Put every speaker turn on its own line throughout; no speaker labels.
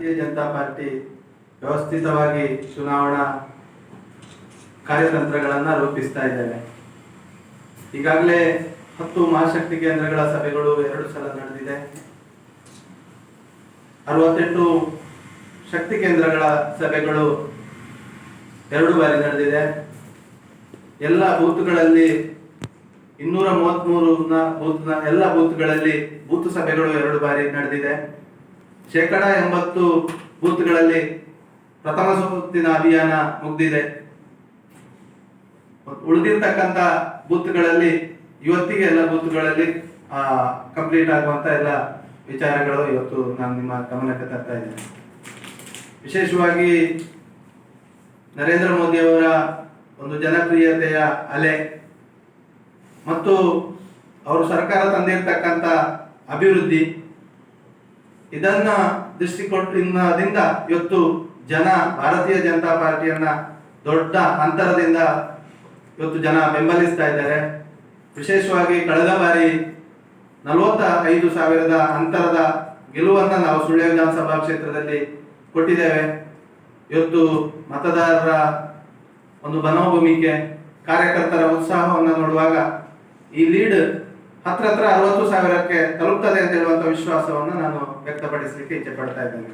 ಭಾರತೀಯ ಜನತಾ ಪಾರ್ಟಿ ವ್ಯವಸ್ಥಿತವಾಗಿ ಚುನಾವಣಾ ಕಾರ್ಯತಂತ್ರಗಳನ್ನು ರೂಪಿಸ್ತಾ ಇದ್ದೇವೆ. ಈಗಾಗಲೇ 10 ಮಹಾಶಕ್ತಿ ಕೇಂದ್ರಗಳ ಸಭೆಗಳು 2 ಸಲ ನಡೆದಿದೆ. 68 ಶಕ್ತಿ ಕೇಂದ್ರಗಳ ಸಭೆಗಳು 2 ಬಾರಿ ನಡೆದಿದೆ. ಎಲ್ಲ ಬೂತ್ಗಳಲ್ಲಿ 233 ಎಲ್ಲ ಬೂತ್ಗಳಲ್ಲಿ ಬೂತ್ ಸಭೆಗಳು 2 ಬಾರಿ ನಡೆದಿದೆ. 80% ಬೂತ್ಗಳಲ್ಲಿ ಪ್ರಥಮ ಸುತ್ತಿನ ಅಭಿಯಾನ ಮುಗಿದಿದೆ. ಉಳಿದಿರ್ತಕ್ಕಂಥ ಬೂತ್ಗಳಲ್ಲಿ ಇವತ್ತಿಗೆ ಎಲ್ಲ ಬೂತ್ಗಳಲ್ಲಿ ಕಂಪ್ಲೀಟ್ ಆಗುವಂತ ಎಲ್ಲ ವಿಚಾರಗಳು ಇವತ್ತು ನಾನು ನಿಮ್ಮ ಗಮನಕ್ಕೆ ತರ್ತಾ ಇದ್ದೇನೆ. ವಿಶೇಷವಾಗಿ ನರೇಂದ್ರ ಮೋದಿ ಅವರ ಒಂದು ಜನಪ್ರಿಯತೆಯ ಅಲೆ ಮತ್ತು ಅವರು ಸರ್ಕಾರ ತಂದಿರತಕ್ಕಂಥ ಅಭಿವೃದ್ಧಿ ಇದನ್ನ ದೃಷ್ಟಿಕೋನದಿಂದ ಇವತ್ತು ಜನ ಭಾರತೀಯ ಜನತಾ ಪಾರ್ಟಿಯನ್ನ ದೊಡ್ಡ ಅಂತರದಿಂದ ಇವತ್ತು ಜನ ಬೆಂಬಲಿಸ್ತಾ ಇದ್ದಾರೆ. ವಿಶೇಷವಾಗಿ ಕಳೆದ ಬಾರಿ 45,000 ಅಂತರದ ಗೆಲುವನ್ನು ನಾವು ಸುಳ್ಯ ವಿಧಾನಸಭಾ ಕ್ಷೇತ್ರದಲ್ಲಿ ಕೊಟ್ಟಿದ್ದೇವೆ. ಇವತ್ತು ಮತದಾರರ ಒಂದು ಮನೋಭೂಮಿಕೆ, ಕಾರ್ಯಕರ್ತರ ಉತ್ಸಾಹವನ್ನು ನೋಡುವಾಗ ಈ ಲೀಡ್ ಹತ್ರ 60,000ಕ್ಕೆ ತಲುಪ್ತದೆ ಅಂತ ಹೇಳುವಂತ ವಿಶ್ವಾಸವನ್ನು ನಾನು ವ್ಯಕ್ತಪಡಿಸಲಿಕ್ಕೆ ಇಚ್ಛೆ ಪಡ್ತಾ ಇದ್ದೇನೆ.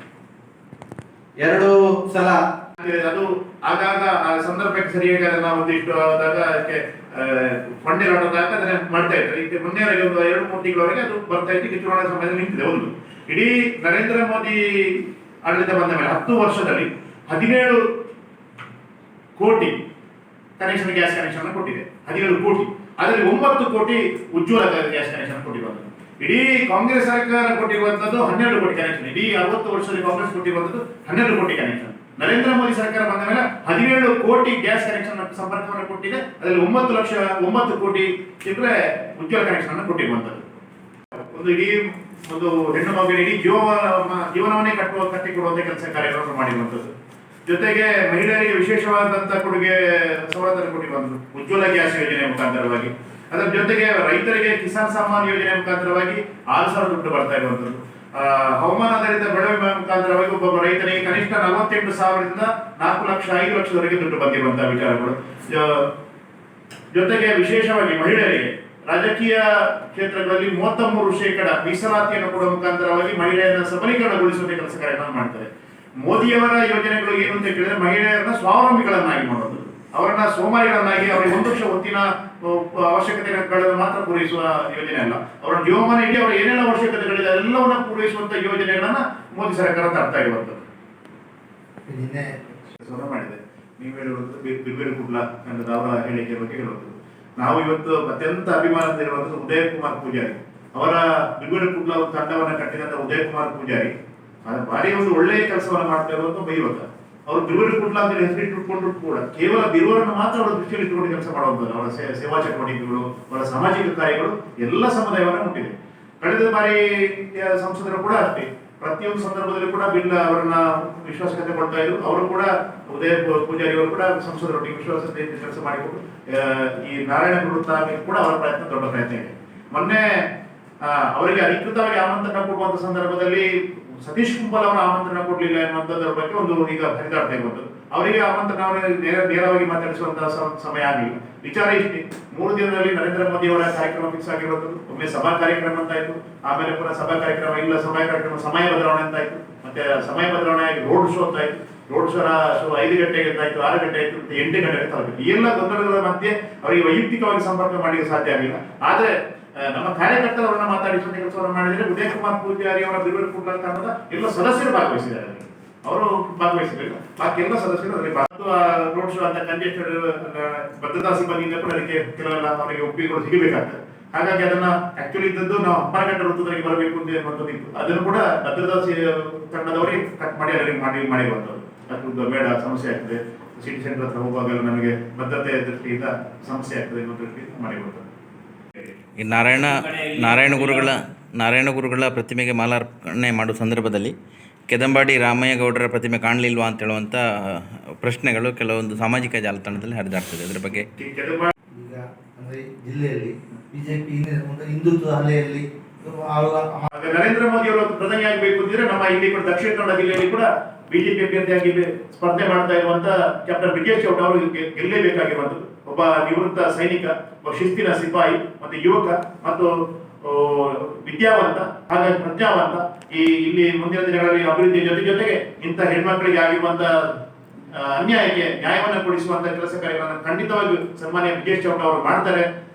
2 ಸಲ
ಅದು ಆಗಾಗ ಆ ಸಂದರ್ಭಕ್ಕೆ ಸರಿಯಾಗಿ ನಾವು ಒಂದಿಷ್ಟು ಆದಾಗ ಅದಕ್ಕೆ ಫಂಡ್ ಇರೋದಾಗ ಅದನ್ನ ಮಾಡ್ತಾ ಇದ್ರು. ಈಗ ಮೊನ್ನೆವರೆಗೆ ಒಂದು 2-3 ತಿಂಗಳವರೆಗೆ ಅದು ಬರ್ತಾ ಇತ್ತು. ಈಗ ಚುನಾವಣಾ ಸಮಯದಲ್ಲಿ ನಿಂತಿದೆ. ಒಂದು ಇಡೀ ನರೇಂದ್ರ ಮೋದಿ ಆಡಳಿತ ಬಂದ ಮೇಲೆ 10 ವರ್ಷದಲ್ಲಿ 17 ಕೋಟಿ ಕನೆಕ್ಷನ್, ಗ್ಯಾಸ್ ಕನೆಕ್ಷನ್ ಕೊಟ್ಟಿದೆ. 17 ಕೋಟಿ, ಅದರಲ್ಲಿ 9 ಕೋಟಿ ಉಜ್ವಲ ಗ್ಯಾಸ್ ಕನೆಕ್ಷನ್ ಕೊಟ್ಟಿರುವಂಥದ್ದು. ಇಡೀ ಕಾಂಗ್ರೆಸ್ ಸರ್ಕಾರ ಕೊಟ್ಟಿರುವಂತದ್ದು 12 ಕೋಟಿ ಕನೆಕ್ಷನ್. ಇಡೀ 60 ವರ್ಷದಲ್ಲಿ ಕಾಂಗ್ರೆಸ್ ಕೊಟ್ಟಿರುವಂತದ್ದು 12 ಕೋಟಿ ಕನೆಕ್ಷನ್. ನರೇಂದ್ರ ಮೋದಿ ಸರ್ಕಾರ ಬಂದ ಮೇಲೆ 17 ಕೋಟಿ ಗ್ಯಾಸ್ ಕನೆಕ್ಷನ್ ಸಂಪರ್ಕವನ್ನು ಕೊಟ್ಟಿದೆ. ಅದರಲ್ಲಿ 9 ಕೋಟಿ ಚಿಲ್ಲರೆ ಉಜ್ವಲ ಕನೆಕ್ಷನ್ ಅನ್ನು ಕೊಟ್ಟಿರುವಂತದ್ದು. ಒಂದು ಇಡೀ ಒಂದು ಹೆಣ್ಣು ಮಗುವಿನ ಇಡೀ ಜೀವನವನ್ನೇ ಕಟ್ಟಿಕೊಡುವಂತ ಕೆಲಸ ಕಾರ್ಯಗಳನ್ನು ಮಾಡಿರುವಂತದ್ದು. ಜೊತೆಗೆ ಮಹಿಳೆಯರಿಗೆ ವಿಶೇಷವಾದಂತಹ ಕೊಡುಗೆ ಸವಲತ್ತನ್ನು ಕೊಟ್ಟಿರುವಂತದ್ದು ಉಜ್ವಲ ಗ್ಯಾಸ್ ಯೋಜನೆ ಮುಖಾಂತರವಾಗಿ. ಅದರ ಜೊತೆಗೆ ರೈತರಿಗೆ ಕಿಸಾನ್ ಸಮ್ಮಾನ್ ಯೋಜನೆ ಮುಖಾಂತರವಾಗಿ 6,000 ದುಡ್ಡು ಬರ್ತಾ ಇರುವಂತದ್ದು. ಹವಾಮಾನ ಆಧಾರಿತ ಬೆಳೆ ವಿಮೆ ಮುಖಾಂತರವಾಗಿ ಒಬ್ಬೊಬ್ಬ ರೈತರಿಗೆ ಕನಿಷ್ಠ 48,000ರಿಂದ 4 ಲಕ್ಷ 5 ಲಕ್ಷದವರೆಗೆ ದುಡ್ಡು ಬಂದಿರುವಂತಹ ವಿಚಾರಗಳು. ಜೊತೆಗೆ ವಿಶೇಷವಾಗಿ ಮಹಿಳೆಯರಿಗೆ ರಾಜಕೀಯ ಕ್ಷೇತ್ರಗಳಲ್ಲಿ 33% ಮೀಸಲಾತಿಯನ್ನು ಕೊಡುವ ಮುಖಾಂತರವಾಗಿ ಮಹಿಳೆಯರನ್ನ ಸಬಲೀಕರಣಗೊಳಿಸುವ ಕೆಲಸ ಕಾರ್ಯಗಳನ್ನು ಮಾಡ್ತಾರೆ. ಮೋದಿಯವರ ಯೋಜನೆಗಳು ಏನು ಅಂತ ಕೇಳಿದ್ರೆ ಮಹಿಳೆಯರನ್ನ ಸ್ವಾವಲಂಬಿಗಳನ್ನಾಗಿ ಮಾಡೋದು, ಅವರನ್ನ ಸೋಮಾರಿಗಳನ್ನಾಗಿ ಅವರಿಗೆ 1 ಲಕ್ಷ ಹೊತ್ತಿನ ಅವಶ್ಯಕತೆಗಳನ್ನು ಮಾತ್ರ ಪೂರೈಸುವ ಯೋಜನೆ ಅಲ್ಲ, ಅವರ ಜೀವಮಾನ ಇಡೀ ಅವರ ಏನೇನು ಅವಶ್ಯಕತೆಗಳಿದೆ ಎಲ್ಲವನ್ನ ಪೂರೈಸುವಂತ ಯೋಜನೆಗಳನ್ನ ಮೋದಿ ಸರ್ಕಾರ ತರ್ತಾ ಇರುವಂತದ್ದು ಮಾಡಿದೆ. ನೀವು ಹೇಳಿರುವಂತದ್ದು ಬಿರ್ಬೇರು ಕುಡ್ಲಾ ಅನ್ನೋದು ಅವರ ಹೇಳಿಕೆ ಬಗ್ಗೆ ಹೇಳುವಂಥದ್ದು. ನಾವು ಇವತ್ತು ಅತ್ಯಂತ ಅಭಿಮಾನದಿಂದ ಇರುವಂತದ್ದು ಉದಯ ಕುಮಾರ್ ಪೂಜಾರಿ ಅವರ ಬಿರ್ಬೇರು ಕುಡ್ಲಾ ತಂಡವನ್ನ ಕಟ್ಟಿದಂತ ಉದಯ ಕುಮಾರ್ ಪೂಜಾರಿ ಭಾರಿ ಒಂದು ಒಳ್ಳೆಯ ಕೆಲಸವನ್ನ ಮಾಡ್ತಾ ಇರುವಂತ ಬೈಯುವಂತ. ಅವರು ಬಿರುವರು ಕುಡ್ಲಾ ಅಂತ ಹೆಸರಿಟ್ಟುಕೊಂಡ್ರು ಕೂಡ ಕೇವಲ ಬಿರುವರನ್ನು ಮಾತ್ರ ಅವರ ದೃಷ್ಟಿಯಲ್ಲಿ ಇಟ್ಟುಕೊಂಡು ಕೆಲಸ ಮಾಡುವಂಥದ್ದು. ಅವರ ಸೇವಾ ಚಟುವಟಿಕೆಗಳು, ಅವರ ಸಾಮಾಜಿಕ ಕಾರ್ಯಗಳು ಎಲ್ಲ ಸಮುದಾಯವನ್ನು ಮುಟ್ಟಿದೆ. ಕಳೆದ ಬಾರಿ ಸಂಸದರು ಕೂಡ ಅಷ್ಟೇ ಪ್ರತಿಯೊಂದು ಸಂದರ್ಭದಲ್ಲಿ ಕೂಡ ಬಿಲ್ ಅವರನ್ನ ವಿಶ್ವಾಸಕ್ಕೆ ಕೊಡ್ತಾ ಇದ್ರು. ಅವರು ಕೂಡ ಉದಯ ಪೂಜಾರಿ ಅವರು ಕೂಡ ಸಂಸದರೊಟ್ಟಿಗೆ ವಿಶ್ವಾಸತೆ ಕೆಲಸ ಮಾಡಿಕೊಂಡು ಈ ನಾರಾಯಣ ವೃತ್ತ ಕೂಡ ಅವರ ಪ್ರಯತ್ನ ದೊಡ್ಡ ಪ್ರಯತ್ನ ಇದೆ. ಮೊನ್ನೆ ಅವರಿಗೆ ಅಧಿಕೃತವಾಗಿ ಆಮಂತ್ರಣ ಕೊಡುವಂತ ಸಂದರ್ಭದಲ್ಲಿ ಸತೀಶ್ ಕುಂಬಲ್ ಅವರ ಆಮಂತ್ರಣ ಕೊಡ್ಲಿಲ್ಲ ಎನ್ನುವಂಥದ್ರ ಬಗ್ಗೆ ಒಂದು ಈಗ ಹರಿದಾಡ್ತಾ ಇರುವಂಥದ್ದು. ಅವರಿಗೆ ಆಮಂತ್ರಣ ನೇರವಾಗಿ ಮಾತಾಡಿಸುವಂತಹ ಸಮಯ ಆಗಲಿಲ್ಲ. ವಿಚಾರ ಇಷ್ಟೇ, 3 ದಿನದಲ್ಲಿ ನರೇಂದ್ರ ಮೋದಿ ಅವರ ಕಾರ್ಯಕ್ರಮ ಫಿಕ್ಸ್ ಆಗಿರುವಂಥದ್ದು. ಒಮ್ಮೆ ಸಭಾ ಕಾರ್ಯಕ್ರಮ ಅಂತ ಆಯ್ತು, ಆಮೇಲೆ ಪುನಃ ಸಭಾ ಕಾರ್ಯಕ್ರಮ ಇಲ್ಲ, ಸಭಾ ಕಾರ್ಯಕ್ರಮ ಸಮಯ ಬದಲಾವಣೆ ಅಂತ ಆಯ್ತು, ಮತ್ತೆ ಸಮಯ ಬದಲಾವಣೆ ಆಗಿ ರೋಡ್ ಶೋ ಅಂತ ಆಯ್ತು. ರೋಡ್ ಶೋ 5 ಗಂಟೆಗೆ ಆಯ್ತು, 6 ಗಂಟೆ ಆಯ್ತು, 8 ಗಂಟೆಗೆ ತಲುಪಿತ್ತು. ಈ ಎಲ್ಲ ಗೊಂದಲಗಳ ಮಧ್ಯೆ ಅವರಿಗೆ ವೈಯಕ್ತಿಕವಾಗಿ ಸಂಪರ್ಕ ಮಾಡಲಿಕ್ಕೆ ಸಾಧ್ಯ ಆಗಲಿಲ್ಲ. ಆದ್ರೆ ನಮ್ಮ ಕಾರ್ಯಕರ್ತರವರನ್ನ ಮಾತಾಡಿಸುವ ಕೆಲಸವನ್ನು ಮಾಡಿದರೆ ಉದಯ ಕುಮಾರ್ ಪೂಜಾರಿ ಅವರ ಬಿರುವರು ಕುಡ್ಲಾ ತಂಡದ ಎಲ್ಲ ಸದಸ್ಯರು ಭಾಗವಹಿಸಿದ್ದಾರೆ. ಅವರು ಭಾಗವಹಿಸಲಿಲ್ಲ, ಬಾಕಿ ಎಲ್ಲ ಸದಸ್ಯರು ಅದರಲ್ಲಿ ರೋಡ್ ಶೋ ಅಂತ ಕಂಜೆಸ್ಟೆಡ್ ಭದ್ರತಾ ಸಿಬ್ಬಂದಿಯಿಂದ ಕೂಡ ಅದಕ್ಕೆ ಕೆಲವೆಲ್ಲ ಅವರಿಗೆ ಒಪ್ಪಿಗೆಗಳು ಸಿಗಬೇಕಾಗ್ತದೆ. ಹಾಗಾಗಿ ಅದನ್ನ ಆಕ್ಚುಲಿ ಇದ್ದದ್ದು ನಾವು ಅಪ್ಪನಘಟ್ಟ ವೃತ್ತದಲ್ಲಿ ಬರಬೇಕು ಅಂತ ಅನ್ನುವಂಥದ್ದು ಇತ್ತು. ಅದನ್ನು ಕೂಡ ಭದ್ರತಾ ತಂಡದವರಿಗೆ ಕಟ್ ಮಾಡಿ ಅದರಲ್ಲಿ ಮಾಡಿರುವಂಥದ್ದು. ಅದು ಬೇಡ, ಸಮಸ್ಯೆ ಆಗ್ತದೆ, ಸಿಟಿ ಸೆಂಟರ್ ಹತ್ರ ಹೋಗುವಾಗಲೂ ನಮಗೆ ಭದ್ರತೆ ದೃಷ್ಟಿಯಿಂದ ಸಮಸ್ಯೆ ಆಗ್ತದೆ ಅನ್ನೋ ದೃಷ್ಟಿಯಿಂದ ಮಾಡಿರುವಂಥದ್ದು.
ಈ ನಾರಾಯಣ ಗುರುಗಳ ಪ್ರತಿಮೆಗೆ ಮಾಲಾರ್ಪಣೆ ಮಾಡುವ ಸಂದರ್ಭದಲ್ಲಿ ಕೆದಂಬಾಡಿ ರಾಮಯ್ಯ ಗೌಡರ ಪ್ರತಿಮೆ ಕಾಣಲಿಲ್ವಾ ಅಂತ ಹೇಳುವಂಥ ಪ್ರಶ್ನೆಗಳು ಕೆಲವೊಂದು ಸಾಮಾಜಿಕ ಜಾಲತಾಣದಲ್ಲಿ ಹರಿದಾಡ್ತದೆ. ಅದರ ಬಗ್ಗೆ
ಈಗ ಅಂದರೆ ಜಿಲ್ಲೆಯಲ್ಲಿ ಬಿಜೆಪಿ ಹಿಂದುತ್ವ ಅಲೆಯಲ್ಲಿ
ಆಗ ನರೇಂದ್ರ ಮೋದಿ ಅವರು ಪ್ರಧಾನಿ ಆಗಬೇಕು ಅಂತಿದ್ರೆ ನಮ್ಮ ಇಲ್ಲಿ ಕೂಡ ದಕ್ಷಿಣ ಕನ್ನಡ ಜಿಲ್ಲೆಯಲ್ಲಿ ಕೂಡ ಬಿಜೆಪಿ ಅಭ್ಯರ್ಥಿಯಾಗಿ ಸ್ಪರ್ಧೆ ಮಾಡ್ತಾ ಇರುವಂತ ಕ್ಯಾಪ್ಟನ್ ಬ್ರಿಜೇಶ್ ಚೌಟ ಅವರು ಗೆಲ್ಲೇಬೇಕಾಗಿರುವಂತದ್ದು. ಒಬ್ಬ ನಿವೃತ್ತ ಸೈನಿಕ, ಒಬ್ಬ ಶಿಸ್ತಿನ ಸಿಪಾಯಿ, ಮತ್ತೆ ಯುವಕ ಮತ್ತು ವಿದ್ಯಾವಂತ, ಹಾಗಾಗಿ ಪ್ರಜ್ಞಾವಂತ. ಇಲ್ಲಿ ಮುಂದಿನ ದಿನಗಳಲ್ಲಿ ಅಭಿವೃದ್ಧಿ ಜೊತೆಗೆ ಇಂಥ ಹೆಣ್ಮಕ್ಳಿಗೆ ಆಗಿರುವಂತ ಅನ್ಯಾಯಕ್ಕೆ ನ್ಯಾಯವನ್ನು ಕೊಡಿಸುವಂತ ಕೆಲಸ ಕಾರ್ಯಗಳನ್ನು ಖಂಡಿತವಾಗಿ ಸನ್ಮಾನ್ಯ ಬ್ರಿಜೇಶ್ ಚೌಟ ಅವರು ಮಾಡ್ತಾರೆ.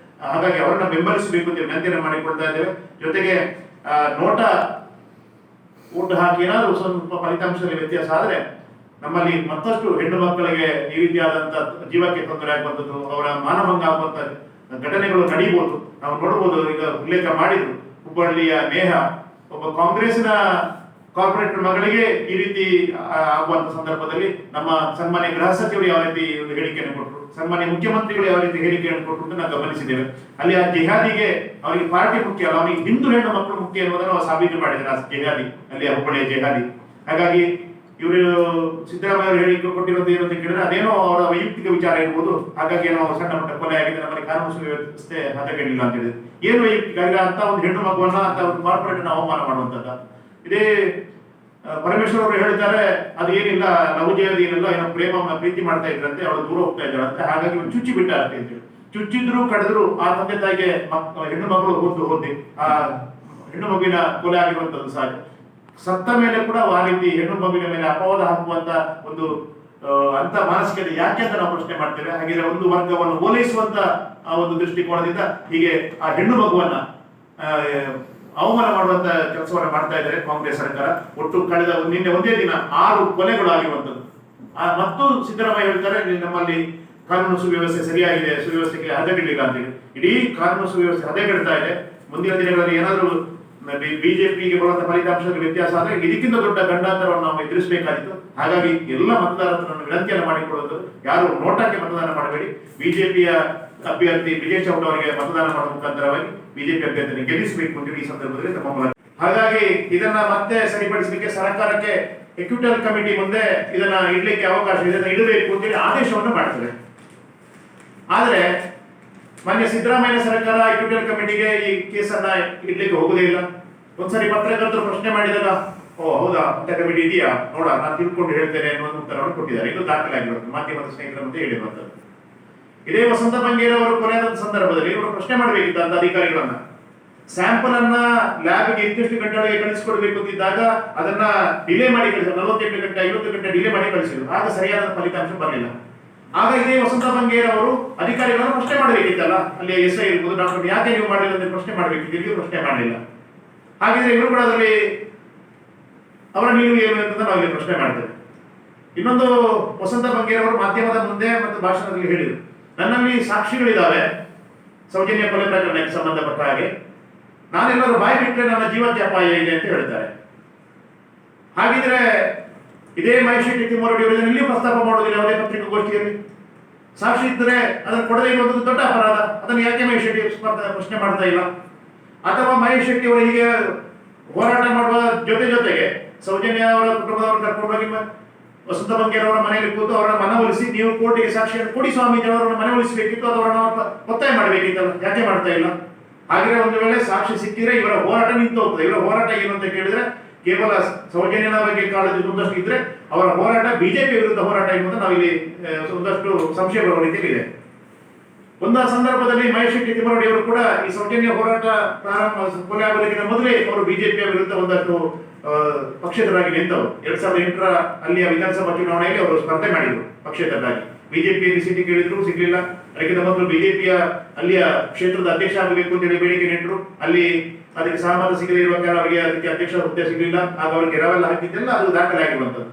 ಹಾಗಾಗಿ ಅವರನ್ನ ಬೆಂಬಲಿಸಬೇಕು ಅಂತ ವಿನಂತಿಯನ್ನು ಮಾಡಿಕೊಳ್ತಾ ಇದ್ದೇವೆ. ಜೊತೆಗೆ ನೋಟಾ ಓಟ್ ಹಾಕಿ ಏನಾದರೂ ಸ್ವಲ್ಪ ಫಲಿತಾಂಶದಲ್ಲಿ ವ್ಯತ್ಯಾಸ ಆದರೆ ನಮ್ಮಲ್ಲಿ ಮತ್ತಷ್ಟು ಹೆಣ್ಣು ಮಕ್ಕಳಿಗೆ ಈ ರೀತಿಯಾದಂತಹ ಜೀವಕ್ಕೆ ತೊಂದರೆ ಆಗುವಂಥದ್ದು, ಅವರ ಮಾನಭಂಗ ಆಗುವಂತ ಘಟನೆಗಳು ನಡೆಯಬಹುದು. ನಾವು ನೋಡಬಹುದು. ಈಗ ಉಲ್ಲೇಖ ಮಾಡಿದ್ರು, ಹುಬ್ಬಳ್ಳಿಯ ನೇಹ ಒಬ್ಬ ಕಾಂಗ್ರೆಸ್ನ ಕಾರ್ಪೊರೇಟರ್ ಮಗಳಿಗೆ ಈ ರೀತಿ ಆಗುವಂತ ಸಂದರ್ಭದಲ್ಲಿ ನಮ್ಮ ಸನ್ಮಾನ್ಯ ಗೃಹ ಸಚಿವರು ಯಾವ ರೀತಿ ಹೇಳಿಕೆಯನ್ನು ಕೊಟ್ಟರು, ಸನ್ಮಾನ್ಯ ಮುಖ್ಯಮಂತ್ರಿಗಳು ಯಾವ ರೀತಿ ಹೇಳಿಕೆಯನ್ನು ಕೊಟ್ಟರು ಅಂತ ನಾವು ಗಮನಿಸಿದ್ದೇವೆ. ಅಲ್ಲಿ ಆ ಜಿಹಾದಿಗೆ ಅವರಿಗೆ ಪಾರ್ಟಿ ಮುಖ್ಯ ಅಲ್ಲ, ಅವನಿಗೆ ಹಿಂದೂ ಹೆಣ್ಣು ಮಕ್ಕಳು ಮುಖ್ಯ ಎನ್ನುವುದನ್ನು ನಾವು ಸಾಬೀತು ಮಾಡಿದ್ದಾರೆ ಆ ಜಿಹಾದಿ, ಅಲ್ಲಿ ಹುಬ್ಬಳ್ಳಿಯ ಜಿಹಾದಿ. ಹಾಗಾಗಿ ಇವರು ಸಿದ್ದರಾಮಯ್ಯ ಅವರು ಹೇಳಿಕೆ ಕೊಟ್ಟಿರೋದು ಏನು ಅಂತ ಕೇಳಿದ್ರೆ ಅದೇನೋ ಅವರ ವೈಯಕ್ತಿಕ ವಿಚಾರ ಇರ್ಬೋದು. ಹಾಗಾಗಿ ಏನೋ ಸಣ್ಣ ಪುಟ್ಟ ಕೊಲೆ ಆಗಿದೆ, ನಮ್ಮಲ್ಲಿ ಕಾನೂನು ಸುವ್ಯವಸ್ಥೆ ಹದಗೆಟ್ಟಿಲ್ಲ ಅಂತ ಹೇಳಿದ್ರು. ಏನು ವೈಯಕ್ತಿಕ ಅಂತ ಒಂದು ಹೆಣ್ಣು ಮಗುವನ್ನ ಅಂತ ಒಂದು ಕಾರ್ಪೊರೇಟ್ ಅವಮಾನ ಮಾಡುವಂತದ್ದ. ಇದೇ ಪರಮೇಶ್ವರ್ ಅವರು ಹೇಳ್ತಾರೆ ಅದೇನಿಲ್ಲ, ನವಜಯದ ಏನಿಲ್ಲ, ಏನೋ ಪ್ರೀತಿ ಮಾಡ್ತಾ ಇದ್ರಂತೆ, ಅವಳು ದೂರ ಹೋಗ್ತಾ ಇದ್ದಾಳಂತೆ, ಹಾಗಾಗಿ ಚುಚ್ಚಿ ಬಿಟ್ಟಾರಂತೆ ಅಂತ ಹೇಳಿ. ಚುಚ್ಚಿದ್ರು ಕಡಿದ್ರು ಆ ತಂದೆ ತಾಯಿಗೆ ಹೆಣ್ಣು ಮಗಳು ಹೋದಿ ಆ ಹೆಣ್ಣು ಮಗುವಿನ ಕೊಲೆ ಆಗಿರುವಂತದ್ದು ಸಹಜ. ಸತ್ತ ಮೇಲೆ ಕೂಡ ಆ ರೀತಿ ಹೆಣ್ಣು ಮಗುವಿನ ಮೇಲೆ ಅಪವಾದ ಹಾಕುವಂತ ಒಂದು ಅಂತ ಮಾನಸಿಕತೆ ಯಾಕೆ ಅಂತ ನಾವು ಪ್ರಶ್ನೆ ಮಾಡ್ತೇವೆ. ಹಾಗೆ ಒಂದು ವರ್ಗವನ್ನು ಓಲೈಸುವಂತ ಆ ಒಂದು ದೃಷ್ಟಿಕೋನದಿಂದ ಹೀಗೆ ಆ ಹೆಣ್ಣು ಮಗುವನ್ನ ಅವಮಾನ ಮಾಡುವಂತ ಕೆಲಸವನ್ನ ಮಾಡ್ತಾ ಇದ್ದಾರೆ ಕಾಂಗ್ರೆಸ್ ಸರ್ಕಾರ. ಒಟ್ಟು ಕಳೆದ ನಿನ್ನೆ ಒಂದೇ ದಿನ 6 ಕೊಲೆಗಳು ಆಗಿರುವಂತದ್ದು. ಮತ್ತು ಸಿದ್ದರಾಮಯ್ಯ ಹೇಳ್ತಾರೆ ನಮ್ಮಲ್ಲಿ ಕಾನೂನು ಸುವ್ಯವಸ್ಥೆ ಸರಿಯಾಗಿದೆ, ಸುವ್ಯವಸ್ಥೆಗೆ ಹದಗೆಡಲಿಲ್ಲ ಅಂತೇಳಿ. ಇಡೀ ಕಾನೂನು ಸುವ್ಯವಸ್ಥೆ ಹದಗೆಡ್ತಾ ಇದೆ. ಮುಂದಿನ ದಿನಗಳಲ್ಲಿ ಏನಾದರೂ ಬಿಜೆಪಿಗೆ ಬರುವಂತ ಫಲಿತಾಂಶದಲ್ಲಿ ವ್ಯತ್ಯಾಸ ಆದ್ರೆ ಇದಕ್ಕಿಂತ ದೊಡ್ಡ ಗಂಡಾಂತರವನ್ನು ನಾವು ಎದುರಿಸಬೇಕಾಗಿತ್ತು. ಹಾಗಾಗಿ ಎಲ್ಲ ಮತದಾರರನ್ನು ವಿನಂತಿಯನ್ನು ಮಾಡಿಕೊಳ್ಳುವುದು, ಯಾರು ನೋಟಾಕ್ಕೆ ಮತದಾನ ಮಾಡಬೇಡಿ. ಬಿಜೆಪಿಯ ಅಭ್ಯರ್ಥಿ ಬ್ರಿಜೇಶ್ ಚೌಟ ಅವರಿಗೆ ಮತದಾನ ಮಾಡುವ ಮುಖಾಂತರವಾಗಿ ಬಿಜೆಪಿ ಅಭ್ಯರ್ಥಿಯನ್ನು ಗೆಲ್ಲಿಸಬೇಕು ಅಂತ ಈ ಸಂದರ್ಭದಲ್ಲಿ ನಮ್ಮ ಮೂಲಕ. ಹಾಗಾಗಿ ಇದನ್ನ ಮತ್ತೆ ಸರಿಪಡಿಸಲಿಕ್ಕೆ ಸರ್ಕಾರಕ್ಕೆ ಎಕ್ವಿಟಲ್ ಕಮಿಟಿ ಮುಂದೆ ಇದನ್ನ ಇಡ್ಲಿಕ್ಕೆ ಅವಕಾಶ ಇದನ್ನ ಇಡಬೇಕು ಅಂತೇಳಿ ಆದೇಶವನ್ನು ಮಾಡ್ತದೆ. ಆದ್ರೆ ಮಾನ್ಯ ಸಿದ್ದರಾಮಯ್ಯ ಸರ್ಕಾರ ಎಕ್ವಿಟಲ್ ಕಮಿಟಿಗೆ ಈ ಕೇಸನ್ನ ಇಡ್ಲಿಕ್ಕೆ ಹೋಗುದೇ ಇಲ್ಲ. ಒಂದ್ಸರಿ ಪತ್ರಕರ್ತರು ಪ್ರಶ್ನೆ ಮಾಡಿದಾಗ ಓ ಹೌದಾ ಅಂತ ಕಮಿಟಿ ಇದೆಯಾ ನೋಡ ನಾನು ತಿಳ್ಕೊಂಡು ಹೇಳ್ತೇನೆ ಅನ್ನೋ ಉತ್ತರವನ್ನು ಕೊಟ್ಟಿದ್ದಾರೆ. ಇದು ದಾಖಲಾಗಿರೋದು ಮಾಧ್ಯಮದ ಸ್ನೇಹಿತರ ಮುಂದೆ ಹೇಳಿರುವಂತದ್ದು. ಇದೇ ವಸಂತ ಬಂಗೇರ್ ಅವರು ಕೊನೆಯಾದ ಸಂದರ್ಭದಲ್ಲಿ ಇವರು ಪ್ರಶ್ನೆ ಮಾಡಬೇಕಿದ್ದ ಅಂತ ಅಧಿಕಾರಿಗಳನ್ನ, ಸ್ಯಾಂಪಲ್ ಅನ್ನ ಲ್ಯಾಬ್ಗೆ ಇಂತಿಷ್ಟು ಗಂಟೆಗಳಿಗೆ ಕಳಿಸಿಕೊಡ್ಬೇಕು ಅಂತಿದ್ದಾಗ ಅದನ್ನ ಡಿಲೇ ಮಾಡಿ ಕಳಿಸಿದ್ರು. 48 ಗಂಟೆ 50 ಗಂಟೆ ಡಿಲೇ ಮಾಡಿ ಕಳಿಸಿದ್ರು. ಆಗ ಸರಿಯಾದ ಫಲಿತಾಂಶ ಬರಲಿಲ್ಲ. ಆಗ ಇದೇ ವಸಂತ ಬಂಗೇರ್ ಅವರು ಅಧಿಕಾರಿಗಳನ್ನು ಪ್ರಶ್ನೆ ಮಾಡಬೇಕಿತ್ತಲ್ಲ, ಅಲ್ಲಿ SI ಇರ್ಬೋದು, ಡಾಕ್ಟರ್ ಯಾಕೆ ನೀವು ಮಾಡಿಲ್ಲ ಅಂತ ಪ್ರಶ್ನೆ ಮಾಡಬೇಕಿತ್ತು. ಇಲ್ಲಿಯೂ ಪ್ರಶ್ನೆ ಮಾಡಲಿಲ್ಲ. ಹಾಗಿದ್ರೆ ಇವರು ಕೂಡ ಅದರಲ್ಲಿ ಅವರ ನಿಲುವು ಏನು ಅಂತ ನಾವು ಇಲ್ಲಿ ಪ್ರಶ್ನೆ ಮಾಡ್ತೇವೆ. ಇನ್ನೊಂದು ವಸಂತ ಬಂಗೇರ್ ಅವರು ಮಾಧ್ಯಮದ ಮುಂದೆ ಮತ್ತು ಭಾಷಣದಲ್ಲಿ ಹೇಳಿದರು, ನನ್ನಲ್ಲಿ ಸಾಕ್ಷಿಗಳಿದ್ದಾವೆ ಸೌಜನ್ಯ ಕೊಲೆ ಪ್ರಕರಣಕ್ಕೆ ಸಂಬಂಧಪಟ್ಟ ಹಾಗೆ, ನಾನೆಲ್ಲರೂ ಬಾಯಿ ಬಿಟ್ಟರೆ ನನ್ನ ಜೀವಕ್ಕೆ ಅಪಾಯ ಇದೆ ಅಂತ ಹೇಳ್ತಾರೆ. ಹಾಗಿದ್ರೆ ಇದೇ ಮಹೇಶ್ ತಿಮ್ಮರಡಿ ಅವರಿಗೆ ಇಲ್ಲಿ ಪ್ರಸ್ತಾಪ ಮಾಡೋದಿಲ್ಲ ಯಾವುದೇ ಪತ್ರಿಕಾಗೋಷ್ಠಿಯಲ್ಲಿ. ಸಾಕ್ಷಿ ಇದ್ದರೆ ಅದನ್ನು ಕೊಡದೇ ಇರುವುದು ದೊಡ್ಡ ಅಪರಾಧ. ಅದನ್ನು ಯಾಕೆ ಮಹೇಶ್ ಶೆಟ್ಟಿ ಪ್ರಶ್ನೆ ಮಾಡ್ತಾ ಇಲ್ಲ? ಅಥವಾ ಮಹೇಶ್ ಶೆಟ್ಟಿ ಅವರು ಹೀಗೆ ಹೋರಾಟ ಮಾಡುವ ಜೊತೆಗೆ ಸೌಜನ್ಯ ಅವರ ಕುಟುಂಬದವರು ಕರ್ಕೊಂಡೋಗಿ ವಸಂತ ಬಂಗೇರ್ ಅವರ ಮನೆಯಲ್ಲಿ ಕೂತು ಅವರ ಮನವೊಲಿಸಿ ನೀವು ಕೋರ್ಟಿಗೆ ಸಾಕ್ಷಿಯನ್ನು ಕೊಡಿ ಸ್ವಾಮೀಜಿ ಅವರನ್ನು ಮನವೊಲಿಸಬೇಕಿತ್ತು, ಅದು ಅವರನ್ನು ಒತ್ತಾಯ ಮಾಡಬೇಕಿತ್ತಲ್ಲ, ಯಾಕೆ ಮಾಡ್ತಾ ಇಲ್ಲ? ಹಾಗೆ ಒಂದು ವೇಳೆ ಸಾಕ್ಷಿ ಸಿಕ್ಕಿದ್ರೆ ಇವರ ಹೋರಾಟ ನಿಂತು ಹೋಗ್ತದೆ. ಇವರ ಹೋರಾಟ ಏನು ಅಂತ ಕೇಳಿದ್ರೆ ಕೇವಲ ಸೌಜನ್ಯನ ಬಗ್ಗೆ ಕಾಳಜಿ ಒಂದಷ್ಟು ಇದ್ರೆ ಅವರ ಹೋರಾಟ ಬಿಜೆಪಿ ವಿರುದ್ಧ ಹೋರಾಟ ಎನ್ನುವುದು ನಾವಿಲ್ಲಿ ಒಂದಷ್ಟು ಸಂಶಯ ಬರುವ ರೀತಿಯಲ್ಲಿ ಇದೆ. ಒಂದು ಸಂದರ್ಭದಲ್ಲಿ ಮಹೇಶ್ ಶೆಟ್ಟಿ ತಿಮ್ಮರಡಿ ಅವರು ಕೂಡ ಈ ಸೌಜನ್ಯ ಹೋರಾಟ ಪ್ರಾರಂಭ ಕೊಲೆ ಆಗೋದಕ್ಕಿಂತ ಮೊದಲೇ ಅವರು ಬಿಜೆಪಿಯ ವಿರುದ್ಧ ಒಂದಷ್ಟು ಪಕ್ಷೇತರಾಗಿ ನಿಂತವರು. 2008ರ ಅಲ್ಲಿಯ ವಿಧಾನಸಭಾ ಚುನಾವಣೆಯಲ್ಲಿ ಅವರು ಸ್ಪರ್ಧೆ ಮಾಡಿದ್ರು ಪಕ್ಷೇತರರಾಗಿ. ಬಿಜೆಪಿಯಲ್ಲಿ ಸೀಟಿ ಕೇಳಿದ್ರು, ಸಿಗ್ಲಿಲ್ಲ. ಅದಕ್ಕಿಂತ ಮೊದಲು ಬಿಜೆಪಿಯ ಅಲ್ಲಿಯ ಕ್ಷೇತ್ರದ ಅಧ್ಯಕ್ಷ ಆಗಬೇಕು ಅಂತೇಳಿ ಬೇಡಿಕೆ ನಿಟ್ಟರು. ಅಲ್ಲಿ ಅದಕ್ಕೆ ಸಹಮತ ಸಿಗದೇ ಇರುವ ಕಾರಣ ಅವರಿಗೆ ಅದಕ್ಕೆ ಅಧ್ಯಕ್ಷ ಹುದ್ದೆ ಸಿಗಲಿಲ್ಲ. ಆಗ ಅವರಿಗೆ ಎರವೆಲ್ಲ ಹಾಕಿದ್ದೆಲ್ಲ ಅದು ದಾಖಲೆ ಆಗಿರುವಂತದ್ದು.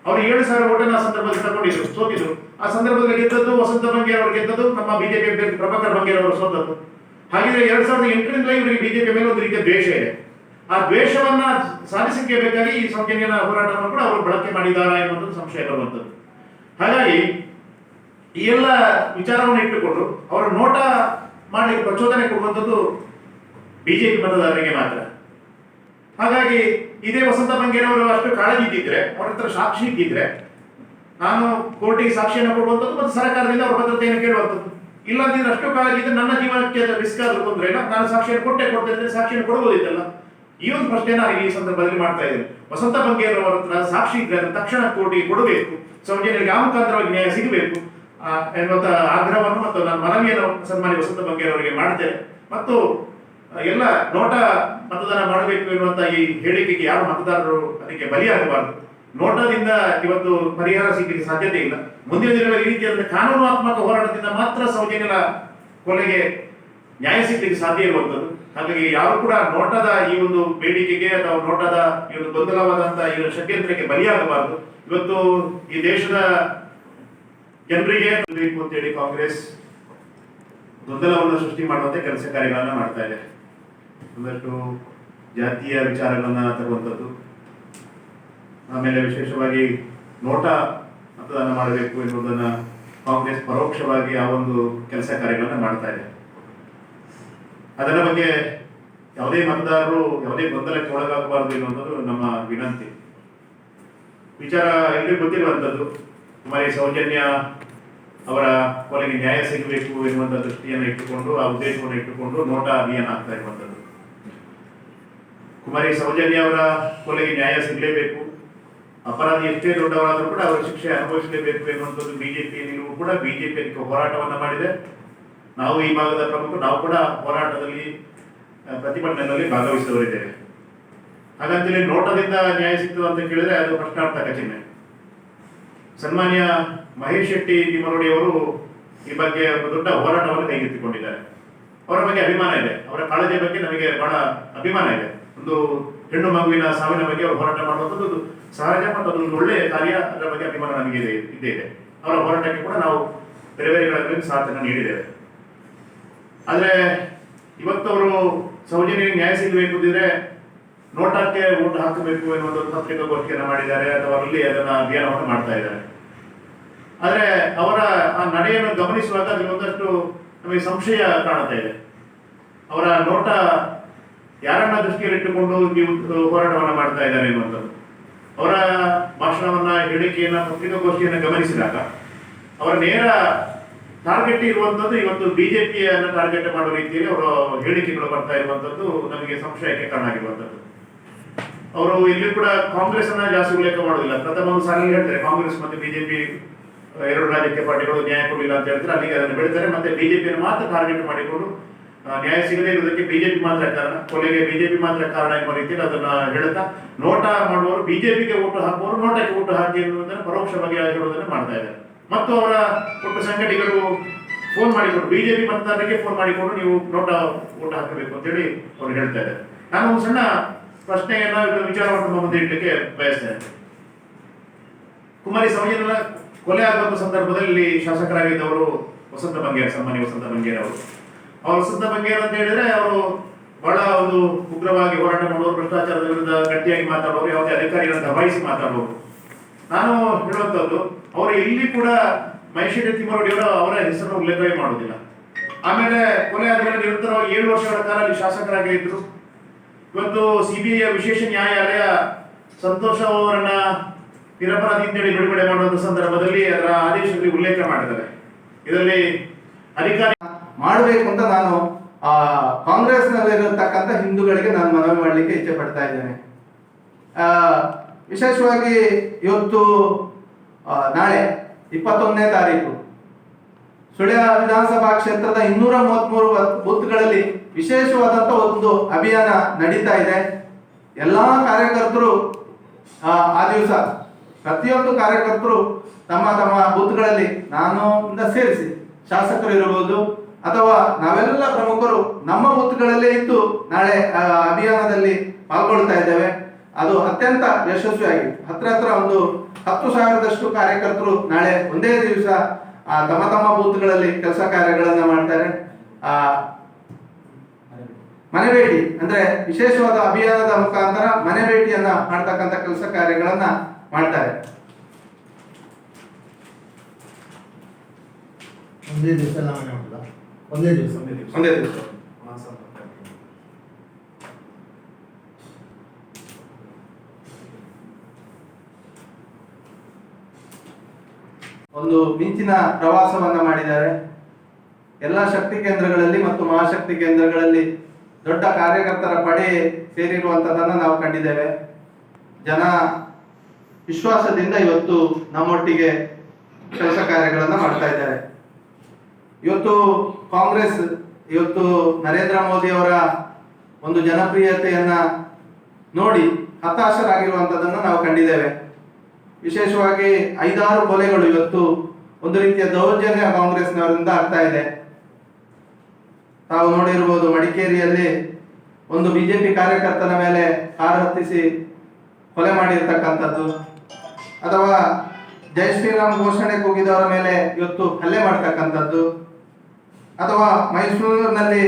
ಅವರು 7,000 ಓಟನ್ನು ಆ ಸಂದರ್ಭದಲ್ಲಿ ತಗೊಂಡಿದ್ರು, ಸೋತಿದ್ರು. ಆ ಸಂದರ್ಭದಲ್ಲಿ ಗೆದ್ದದ್ದು ವಸಂತ ಬಂಗೇರ್ ಅವರು ಗೆದ್ದದ್ದು, ನಮ್ಮ ಬಿಜೆಪಿ ಅಭ್ಯರ್ಥಿ ಪ್ರಭಾಕರ್ ಬಂಗೇರ್ ಅವರು ಸೋತದ್ದು. ಹಾಗಿದ್ರೆ 2008ರಿಂದ ಇವರಿಗೆ ಬಿಜೆಪಿ ಮೇಲೆ ಒಂದು ರೀತಿಯ ದ್ವೇಷ ಇದೆ. ಆ ದ್ವೇಷವನ್ನ ಸಾಧಿಸಲಿಕ್ಕೆ ಬೇಕಾಗಿ ಈ ಸೌಜನ್ಯನ ಹೋರಾಟವನ್ನು ಕೂಡ ಅವರು ಬಳಕೆ ಮಾಡಿದ್ದಾರೆ ಎನ್ನುವಂಥದ್ದು ಸಂಶಯ ಬರುವಂಥದ್ದು. ಹಾಗಾಗಿ ಈ ಎಲ್ಲ ವಿಚಾರವನ್ನು ಇಟ್ಟುಕೊಂಡು ಅವರ ನೋಟ ಮಾಡಲಿಕ್ಕೆ ಪ್ರಚೋದನೆ ಕೊಡುವಂಥದ್ದು ಬಿಜೆಪಿ ಮತದಾರರಿಗೆ ಮಾತ್ರ. ಹಾಗಾಗಿ ಇದೇ ವಸಂತ ಬಂಗೇರ್ ಅವರು ಅಷ್ಟು ಕಾಳಜಿ ಇದ್ದಿದ್ರೆ, ಅವರ ಹತ್ರ ಸಾಕ್ಷಿ ಇದ್ದಿದ್ರೆ, ನಾನು ಕೋರ್ಟಿಗೆ ಸಾಕ್ಷಿಯನ್ನು ಕೊಡುವಂಥದ್ದು ಮತ್ತು ಸರ್ಕಾರದಿಂದ ಅವರ ಭದ್ರತೆಯನ್ನು ಕೇಳುವಂಥದ್ದು. ಇಲ್ಲಾಂದ್ರೆ ಅಷ್ಟು ಕಾಲ ಇದು ನನ್ನ ಜೀವನಕ್ಕೆ ರಿಸ್ಕ್ ಆದ್ರೂ ತೊಂದರೆ ಇಲ್ಲ, ನಾನು ಸಾಕ್ಷಿಯನ್ನು ಕೊಡ್ತೇನೆ, ಸಾಕ್ಷಿಯನ್ನು ಕೊಡಬಹುದಿತ್ತಲ್ಲ. ಈ ಒಂದು ಪ್ರಶ್ನೆ ನಾನು ಈ ಸಂದರ್ಭದಲ್ಲಿ ಮಾಡ್ತಾ ಇದ್ದೇನೆ. ವಸಂತ ಬಂಗೇರವರ ಹತ್ರ ಸಾಕ್ಷಿ ಇದ್ರೆ ತಕ್ಷಣ ಕೋರ್ಟಿಗೆ ಕೊಡಬೇಕು, ಸೌಜನ್ಯರಿಗೆ ಆ ಮುಖಾಂತರವಾಗಿ ನ್ಯಾಯ ಸಿಗಬೇಕು ಎನ್ನುವಂತ ಆಗ್ರಹವನ್ನು ಮತ್ತು ನಾನು ಮನವಿಯನ್ನು ಸನ್ಮಾನ್ಯ ವಸಂತ ಬಂಗೇರವರಿಗೆ ಮಾಡ್ತೇನೆ. ಮತ್ತು ಎಲ್ಲ ನೋಟ ಮತದಾನ ಮಾಡಬೇಕು ಎನ್ನುವಂತ ಈ ಹೇಳಿಕೆಗೆ ಯಾರು ಮತದಾರರು ಅದಕ್ಕೆ ಬಲಿಯಾಗಬಾರದು. ನೋಟದಿಂದ ಇವತ್ತು ಪರಿಹಾರ ಸಿಗಲಿಕ್ಕೆ ಸಾಧ್ಯತೆ ಇಲ್ಲ. ಮುಂದಿನ ದಿನಗಳಲ್ಲಿ ಈ ರೀತಿಯಾದ ಕಾನೂನಾತ್ಮಕ ಹೋರಾಟದಿಂದ ಮಾತ್ರ ಸೌಜನ್ಯರ ಕೊಲೆಗೆ ನ್ಯಾಯ ಸಿಗಲಿಕ್ಕೆ ಸಾಧ್ಯ ಇರುವಂತದ್ದು. ಹಾಗಾಗಿ ಯಾರು ಕೂಡ ನೋಟದ ಈ ಒಂದು ಬೇಡಿಕೆಗೆ ಅಥವಾ ನೋಟದ ಈ ಒಂದು ಗೊಂದಲವಾದಂತಹ ಈ ಷಡ್ಯಂತ್ರಕ್ಕೆ ಬಲಿಯಾಗಬಾರದು. ಇವತ್ತು ಈ ದೇಶದ ಜನರಿಗೆ ಬೇಕು ಅಂತೇಳಿ ಕಾಂಗ್ರೆಸ್ ಗೊಂದಲವನ್ನು ಸೃಷ್ಟಿ ಮಾಡುವಂತೆ ಕೆಲಸ ಕಾರ್ಯಗಳನ್ನ ಮಾಡ್ತಾ ಇದೆ. ಒಂದಷ್ಟು ಜಾತಿಯ ವಿಚಾರಗಳನ್ನ ತರುವಂಥದ್ದು, ಆಮೇಲೆ ವಿಶೇಷವಾಗಿ ನೋಟ ಮತದಾನ ಮಾಡಬೇಕು ಎನ್ನುವುದನ್ನ ಕಾಂಗ್ರೆಸ್ ಪರೋಕ್ಷವಾಗಿ ಆ ಒಂದು ಕೆಲಸ ಕಾರ್ಯಗಳನ್ನ ಮಾಡ್ತಾ ಇದೆ. ಅದರ ಬಗ್ಗೆ ಯಾವುದೇ ಮತದಾರರು ಯಾವುದೇ ಗೊಂದಲಕ್ಕೆ ಒಳಗಾಗಬಾರದು ಎನ್ನುವಂಥದ್ದು ನಮ್ಮ ವಿನಂತಿ. ವಿಚಾರ ಎಲ್ಲರಿಗೂ ಗೊತ್ತಿರುವಂಥದ್ದು, ಕುಮಾರಿ ಸೌಜನ್ಯ ಅವರ ಕೊಲೆಗೆ ನ್ಯಾಯ ಸಿಗಬೇಕು ಎನ್ನುವಂಥ ದೃಷ್ಟಿಯನ್ನು ಇಟ್ಟುಕೊಂಡು, ಆ ಉದ್ದೇಶವನ್ನು ಇಟ್ಟುಕೊಂಡು ನೋಟ ಅಭಿಯಾನ ಆಗ್ತಾ ಇರುವಂಥದ್ದು. ಕುಮಾರಿ ಸೌಜನ್ಯ ಅವರ ಕೊಲೆಗೆ ನ್ಯಾಯ ಸಿಗಲೇಬೇಕು, ಅಪರಾಧಿ ಎಷ್ಟೇ ದೊಡ್ಡವರಾದರೂ ಕೂಡ ಅವರ ಶಿಕ್ಷೆ ಅನುಭವಿಸಲೇಬೇಕು ಎನ್ನುವಂಥದ್ದು ಬಿಜೆಪಿಯ ನಿಲುವು ಕೂಡ. ಬಿಜೆಪಿ ಅದಕ್ಕೆ ಹೋರಾಟವನ್ನ ಮಾಡಿದೆ. ನಾವು ಈ ಭಾಗದ ಪ್ರಮುಖರು, ನಾವು ಕೂಡ ಹೋರಾಟದಲ್ಲಿ ಪ್ರತಿಭಟನೆಯಲ್ಲಿ ಭಾಗವಹಿಸಿದವರಿದ್ದೇವೆ. ಹಾಗಂತೇಳಿ ನೋಟದಿಂದ ನ್ಯಾಯ ಸಿಗ್ತದೆ ಅಂತ ಕೇಳಿದ್ರೆ ಅದು ಪ್ರಶ್ನಾರ್ಥಕ ಚಿಹ್ನೆ. ಸನ್ಮಾನ್ಯ ಮಹೇಶ್ ಶೆಟ್ಟಿ ತಿಮ್ಮರೋಡಿ ಅವರು ಈ ಬಗ್ಗೆ ಒಂದು ದೊಡ್ಡ ಹೋರಾಟವನ್ನು ಕೈಗೆತ್ತಿಕೊಂಡಿದ್ದಾರೆ. ಅವರ ಬಗ್ಗೆ ಅಭಿಮಾನ ಇದೆ, ಅವರ ಕಾಳಜಿಯ ಬಗ್ಗೆ ನಮಗೆ ಬಹಳ ಅಭಿಮಾನ ಇದೆ. ಒಂದು ಹೆಣ್ಣು ಮಗುವಿನ ಸಾವಿನ ಬಗ್ಗೆ ಅವರು ಹೋರಾಟ ಮಾಡುವಂಥದ್ದು ಸಹಜ ಮತ್ತು ಅದೊಂದು ಒಳ್ಳೆಯ ಕಾರ್ಯ. ಅದರ ಬಗ್ಗೆ ಅಭಿಮಾನ ನಮಗೆ ಇದ್ದೇ ಇದೆ. ಅವರ ಹೋರಾಟಕ್ಕೆ ಕೂಡ ನಾವು ಬೇರೆ ಬೇರೆ ಕಡೆಗಳಲ್ಲಿ ಸಾಥನ್ನು ನೀಡಿದ್ದೇವೆ. ಆದ್ರೆ ಇವತ್ತು ಅವರು ಸೌಜನ್ಯರಿಗೆ ನ್ಯಾಯ ಸಿಗಬೇಕು ಅಂದಿದ್ರೆ ನೋಟಕ್ಕೆ ಓಟ್ ಹಾಕಬೇಕು ಎನ್ನುವಂಥ ಪತ್ರಿಕಾಗೋಷ್ಠಿಯನ್ನು ಮಾಡಿದ್ದಾರೆ, ಅಥವಾ ಅಲ್ಲಿ ಅದನ್ನ ಅಭಿಯಾನವನ್ನು ಮಾಡ್ತಾ ಇದ್ದಾರೆ. ಆದ್ರೆ ಅವರ ಆ ನಡೆಯನ್ನು ಗಮನಿಸುವಾಗ ಅಲ್ಲಿ ಒಂದಷ್ಟು ನಮಗೆ ಸಂಶಯ ಕಾಣ್ತಾ ಇದೆ. ಅವರ ನೋಟ ಯಾರನ್ನ ದೃಷ್ಟಿಯಲ್ಲಿಟ್ಟುಕೊಂಡು ನೀವು ಹೋರಾಟವನ್ನ ಮಾಡ್ತಾ ಇದ್ದಾರೆ ಎನ್ನುವಂಥದ್ದು. ಅವರ ಭಾಷಣವನ್ನ, ಹೇಳಿಕೆಯನ್ನ, ಪತ್ರಿಕಾಗೋಷ್ಠಿಯನ್ನು ಗಮನಿಸಿದಾಗ ಅವರ ನೇರ ಟಾರ್ಗೆಟ್ ಇರುವಂತದ್ದು ಇವತ್ತು ಬಿಜೆಪಿಯನ್ನು ಟಾರ್ಗೆಟ್ ಮಾಡುವ ರೀತಿಯಲ್ಲಿ ಅವರ ಹೇಳಿಕೆಗಳು ಬರ್ತಾ ಇರುವಂತದ್ದು ನಮಗೆ ಸಂಶಯಕ್ಕೆ ಕಾರಣ ಆಗಿರುವಂತದ್ದು. ಅವರು ಇಲ್ಲಿ ಕೂಡ ಕಾಂಗ್ರೆಸ್ ಅನ್ನ ಜಾಸ್ತಿ ಉಲ್ಲೇಖ ಮಾಡುವುದಿಲ್ಲ. ಪ್ರಥಮ ಒಂದು ಸಾಲಿನಲ್ಲಿ ಹೇಳ್ತಾರೆ ಕಾಂಗ್ರೆಸ್ ಮತ್ತೆ ಬಿಜೆಪಿ ಎರಡು ರಾಜಕೀಯ ಪಾರ್ಟಿಗಳು ನ್ಯಾಯ ಕೊಡಲಿಲ್ಲ ಅಂತ ಹೇಳ್ತಾರೆ, ಅಲ್ಲಿಗೆ ಅದನ್ನು ಬಿಡ್ತಾರೆ. ಮತ್ತೆ ಬಿಜೆಪಿಯನ್ನು ಮಾತ್ರ ಟಾರ್ಗೆಟ್ ಮಾಡಿಕೊಂಡು ನ್ಯಾಯ ಸಿಗದೇ ಇರುವುದಕ್ಕೆ ಬಿಜೆಪಿ ಮಾತ್ರ ಕಾರಣ, ಕೊಲೆಗೆ ಬಿಜೆಪಿ ಮಾತ್ರ ಕಾರಣ ಎಂಬ ರೀತಿಯಲ್ಲಿ ಅದನ್ನ ಹೇಳುತ್ತಾ ನೋಟ ಮಾಡುವವರು ಬಿಜೆಪಿಗೆ ಓಟು ಹಾಕುವವರು ನೋಟಕ್ಕೆ ಓಟು ಹಾಕಿ ಎನ್ನುವುದನ್ನು ಪರೋಕ್ಷವಾಗಿ ಹೇಳುವುದನ್ನು ಮಾಡ್ತಾ ಇದ್ದಾರೆ. ಮತ್ತು ಅವರ ಒಟ್ಟು ಸಂಘಟನೆಗಳು ಫೋನ್ ಮಾಡಿಕೊಂಡು ಬಿಜೆಪಿ ಮತದಾರರಿಗೆ ಫೋನ್ ಮಾಡಿಕೊಂಡು ನೀವು ನೋಟ ಓಟು ಹಾಕಬೇಕು ಅಂತೇಳಿ ಅವರು ಹೇಳ್ತಾ ಇದ್ದಾರೆ. ನಾನು ಒಂದು ಸಣ್ಣ ಪ್ರಶ್ನೆಯನ್ನ ವಿಚಾರವನ್ನು ನಮ್ಮ ಮುಂದೆ ಇಡ್ಲಿಕ್ಕೆ ಬಯಸ್ತೇನೆ. ಕುಮಾರಿ ಸೌಜನ್ಯನ ಕೊಲೆ ಆಗುವಂತ ಸಂದರ್ಭದಲ್ಲಿ ಶಾಸಕರಾಗಿದ್ದವರು ವಸಂತ ಬಂಗೇರ, ಸನ್ಮಾನ್ಯ ವಸಂತ ಬಂಗೇರ ಅವರು. ವಸಂತ ಬಂಗೇರ ಅಂತ ಹೇಳಿದ್ರೆ ಅವರು ಬಹಳ ಒಂದು ಉಗ್ರವಾಗಿ ಹೋರಾಟ ಮಾಡುವವರು, ಭ್ರಷ್ಟಾಚಾರದ ವಿರುದ್ಧ ಗಟ್ಟಿಯಾಗಿ ಮಾತಾಡುವವರು, ಯಾವುದೇ ಅಧಿಕಾರಿಗಳನ್ನು ದಬಾಯಿಸಿ ಮಾತಾಡುವವರು. ನಾನು ಹೇಳುವಂತದ್ದು, ಅವರು ಇಲ್ಲಿ ಕೂಡ ಮಹೇಶ್ ತಿಮ್ಮರೋಡಿ ಅವರ ಹೆಸರನ್ನು ಉಲ್ಲೇಖವೇ ಮಾಡುವುದಿಲ್ಲ. ಆಮೇಲೆ ಕೊಲೆ ಆದಮೇಲೆ ನಿರಂತರವಾಗಿ 7 ವರ್ಷಗಳ ಕಾಲ ಅಲ್ಲಿ ಶಾಸಕರಾಗಿ ಇದ್ರು. ಇವತ್ತು ಸಿಬಿಐ ವಿಶೇಷ ನ್ಯಾಯಾಲಯ ಸಂತೋಷ್ ಅವರನ್ನ ನಿರಪರಾಧಿ ಅಂತೇಳಿ ಬಿಡುಗಡೆ ಮಾಡುವಂತ ಸಂದರ್ಭದಲ್ಲಿ ಅದರ ಆದೇಶದಲ್ಲಿ ಉಲ್ಲೇಖ ಮಾಡಿದ್ದಾರೆ. ಇದರಲ್ಲಿ ಅಧಿಕಾರಿ
ಮಾಡಬೇಕು ಅಂತ ನಾನು ಕಾಂಗ್ರೆಸ್ನಲ್ಲಿರತಕ್ಕಂಥ ಹಿಂದೂಗಳಿಗೆ ನಾನು ಮನವಿ ಮಾಡಲಿಕ್ಕೆ ಇಚ್ಛೆ ಪಡ್ತಾ ಇದ್ದೇನೆ. ವಿಶೇಷವಾಗಿ ಇವತ್ತು ನಾಳೆ 21ನೇ ತಾರೀಕು ಸುಳ್ಯ ವಿಧಾನಸಭಾ ಕ್ಷೇತ್ರದ 233 ಬೂತ್ಗಳಲ್ಲಿ ವಿಶೇಷವಾದಂತ ಒಂದು ಅಭಿಯಾನ ನಡೀತಾ ಇದೆ. ಎಲ್ಲಾ ಕಾರ್ಯಕರ್ತರು ಆ ದಿವಸ ಪ್ರತಿಯೊಂದು ಕಾರ್ಯಕರ್ತರು ತಮ್ಮ ತಮ್ಮ ಬೂತ್ಗಳಲ್ಲಿ ನಾನು ಸೇರಿಸಿ ಶಾಸಕರು ಇರಬಹುದು ಅಥವಾ ನಾವೆಲ್ಲ ಪ್ರಮುಖರು ನಮ್ಮ ಬೂತ್ಗಳಲ್ಲೇ ಇದ್ದು ನಾಳೆ ಅಭಿಯಾನದಲ್ಲಿ ಪಾಲ್ಗೊಳ್ತಾ ಇದ್ದೇವೆ. ಅದು ಅತ್ಯಂತ ಯಶಸ್ವಿಯಾಗಿ ಹತ್ರ ಒಂದು 10,000ದಷ್ಟು ಕಾರ್ಯಕರ್ತರು ನಾಳೆ ಒಂದೇ ದಿವಸ ತಮ್ಮ ತಮ್ಮ ಬೂತ್ಗಳಲ್ಲಿ ಕೆಲಸ ಕಾರ್ಯಗಳನ್ನ ಮಾಡ್ತಾರೆ. ಮನೆ ಭೇಟಿ ಅಂದ್ರೆ ವಿಶೇಷವಾದ ಅಭಿಯಾನದ ಮುಖಾಂತರ ಮನೆ ಭೇಟಿಯನ್ನ ಮಾಡ್ತಕ್ಕಂಥ ಕೆಲಸ ಕಾರ್ಯಗಳನ್ನ ಮಾಡ್ತಾರೆ.
ಒಂದೇ ದಿವಸ ಒಂದೇ ದಿವಸ
ಒಂದು ಮಿಂಚಿನ ಪ್ರವಾಸವನ್ನ ಮಾಡಿದ್ದಾರೆ. ಎಲ್ಲ ಶಕ್ತಿ ಕೇಂದ್ರಗಳಲ್ಲಿ ಮತ್ತು ಮಹಾಶಕ್ತಿ ಕೇಂದ್ರಗಳಲ್ಲಿ ದೊಡ್ಡ ಕಾರ್ಯಕರ್ತರ ಪಡೆ ಸೇರಿರುವಂತದನ್ನ ನಾವು ಕಂಡಿದ್ದೇವೆ. ಜನ ವಿಶ್ವಾಸದಿಂದ ಇವತ್ತು ನಮ್ಮೊಟ್ಟಿಗೆ ಕೆಲಸ ಕಾರ್ಯಗಳನ್ನ ಮಾಡ್ತಾ ಇದ್ದಾರೆ. ಇವತ್ತು ಕಾಂಗ್ರೆಸ್ ಇವತ್ತು ನರೇಂದ್ರ ಮೋದಿ ಅವರ ಒಂದು ಜನಪ್ರಿಯತೆಯನ್ನ ನೋಡಿ ಹತಾಶರಾಗಿರುವಂತದನ್ನ ನಾವು ಕಂಡಿದ್ದೇವೆ. ವಿಶೇಷವಾಗಿ 5-6 ಕೊಲೆಗಳು ಇವತ್ತು ಒಂದು ರೀತಿಯ ದೌರ್ಜನ್ಯ ಕಾಂಗ್ರೆಸ್ನವರಿಂದ ಆಗ್ತಾ ಇದೆ. ತಾವು ನೋಡಿರ್ಬೋದು, ಮಡಿಕೇರಿಯಲ್ಲಿ ಒಂದು ಬಿಜೆಪಿ ಕಾರ್ಯಕರ್ತನ ಮೇಲೆ ಕಾರು ಹತ್ತಿಸಿ ಕೊಲೆ ಮಾಡಿರ್ತಕ್ಕಂಥದ್ದು, ಅಥವಾ ಜೈ ಶ್ರೀರಾಮ್ ಘೋಷಣೆ ಕೂಗಿದವರ ಮೇಲೆ ಇವತ್ತು ಹಲ್ಲೆ ಮಾಡ್ತಕ್ಕಂಥದ್ದು, ಅಥವಾ ಮೈಸೂರಿನಲ್ಲಿ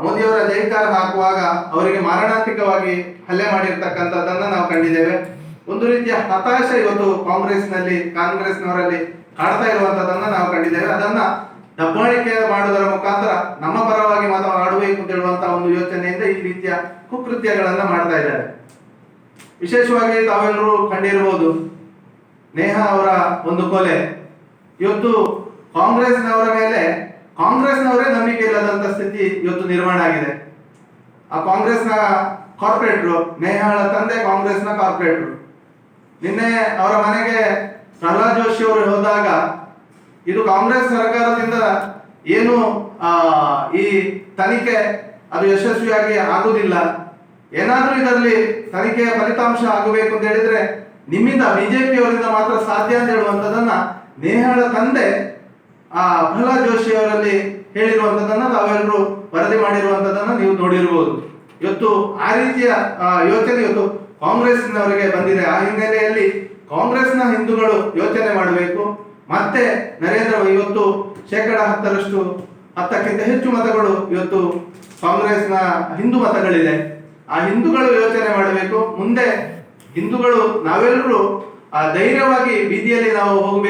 ಮೋದಿಯವರ ಜೈಕಾರ ಹಾಕುವಾಗ ಅವರಿಗೆ ಮಾರಣಾಂತಿಕವಾಗಿ ಹಲ್ಲೆ ಮಾಡಿರ್ತಕ್ಕಂಥದ್ದನ್ನ ನಾವು ಕಂಡಿದ್ದೇವೆ. ಒಂದು ರೀತಿಯ ಹತಾಶೆ ಇವತ್ತು ಕಾಂಗ್ರೆಸ್ನವರಲ್ಲಿ ಕಾಡ್ತಾ ಇರುವಂತದನ್ನ ನಾವು ಕಂಡಿದ್ದೇವೆ. ಅದನ್ನ ದಬ್ಬಾಳಿಕೆ ಮಾಡುವುದರ ಮುಖಾಂತರ ನಮ್ಮ ಪರವಾಗಿ ಮಾತನಾಡಬೇಕು ಅಂತ ಹೇಳುವಂತಹ ಒಂದು ಯೋಚನೆಯಿಂದ ಈ ರೀತಿಯ ಕುಕೃತ್ಯಗಳನ್ನ ಮಾಡ್ತಾ ಇದ್ದಾರೆ. ವಿಶೇಷವಾಗಿ ತಾವೆಲ್ಲರೂ ಕಂಡಿರಬಹುದು, ನೇಹಾ ಅವರ ಒಂದು ಕೊಲೆ. ಇವತ್ತು ಕಾಂಗ್ರೆಸ್ನವರೇ ನಂಬಿಕೆ ಇಲ್ಲದಂತ ಸ್ಥಿತಿ ಇವತ್ತು ನಿರ್ಮಾಣ ಆಗಿದೆ. ಆ ಕಾಂಗ್ರೆಸ್ನ ಕಾರ್ಪೊರೇಟ್ರು, ನೇಹಾಳ ತಂದೆ ಕಾಂಗ್ರೆಸ್ನ ಕಾರ್ಪೊರೇಟ್ರು, ನಿನ್ನೆ ಅವರ ಮನೆಗೆ ಪ್ರಹ್ಲಾದ್ ಜೋಶಿ ಅವರು ಹೋದಾಗ ಇದು ಕಾಂಗ್ರೆಸ್ ಸರ್ಕಾರದಿಂದ ಏನು ಈ ತನಿಖೆ ಅದು ಯಶಸ್ವಿಯಾಗಿ ಆಗುವುದಿಲ್ಲ, ಏನಾದ್ರೂ ಇದರಲ್ಲಿ ತನಿಖೆಯ ಫಲಿತಾಂಶ ಆಗಬೇಕು ಅಂತ ಹೇಳಿದ್ರೆ ನಿಮ್ಮಿಂದ ಬಿಜೆಪಿಯವರಿಂದ ಮಾತ್ರ ಸಾಧ್ಯ ಅಂತ ಹೇಳುವಂತದನ್ನ ನೇಹಾಳ ತಂದೆ ಪ್ರಹ್ಲಾದ್ ಜೋಶಿ ಅವರಲ್ಲಿ ಹೇಳಿರುವಂತದನ್ನ ತಾವೆಲ್ಲರೂ ವರದಿ ಮಾಡಿರುವಂತದನ್ನ ನೀವು ನೋಡಿರ್ಬೋದು. ಇವತ್ತು ಆ ರೀತಿಯ ಯೋಚನೆ ಇವತ್ತು ಕಾಂಗ್ರೆಸ್ನವರಿಗೆ ಬಂದಿದೆ. ಆ ಹಿನ್ನೆಲೆಯಲ್ಲಿ ಕಾಂಗ್ರೆಸ್ನ ಹಿಂದೂಗಳು ಯೋಚನೆ ಮಾಡಬೇಕು. ಮತ್ತೆ ಇವತ್ತು 10%ಕ್ಕಿಂತ ಹೆಚ್ಚು ಮತಗಳು ಇವತ್ತು ಕಾಂಗ್ರೆಸ್ನ ಹಿಂದೂ ಮತಗಳಿದೆ. ಆ ಹಿಂದೂಗಳು ಯೋಚನೆ ಮಾಡಬೇಕು. ಮುಂದೆ ಹಿಂದೂಗಳು ನಾವೆಲ್ಲರೂ ಧೈರ್ಯವಾಗಿ ಬೀದಿಯಲ್ಲಿ ನಾವು ಹೋಗಬೇಕು.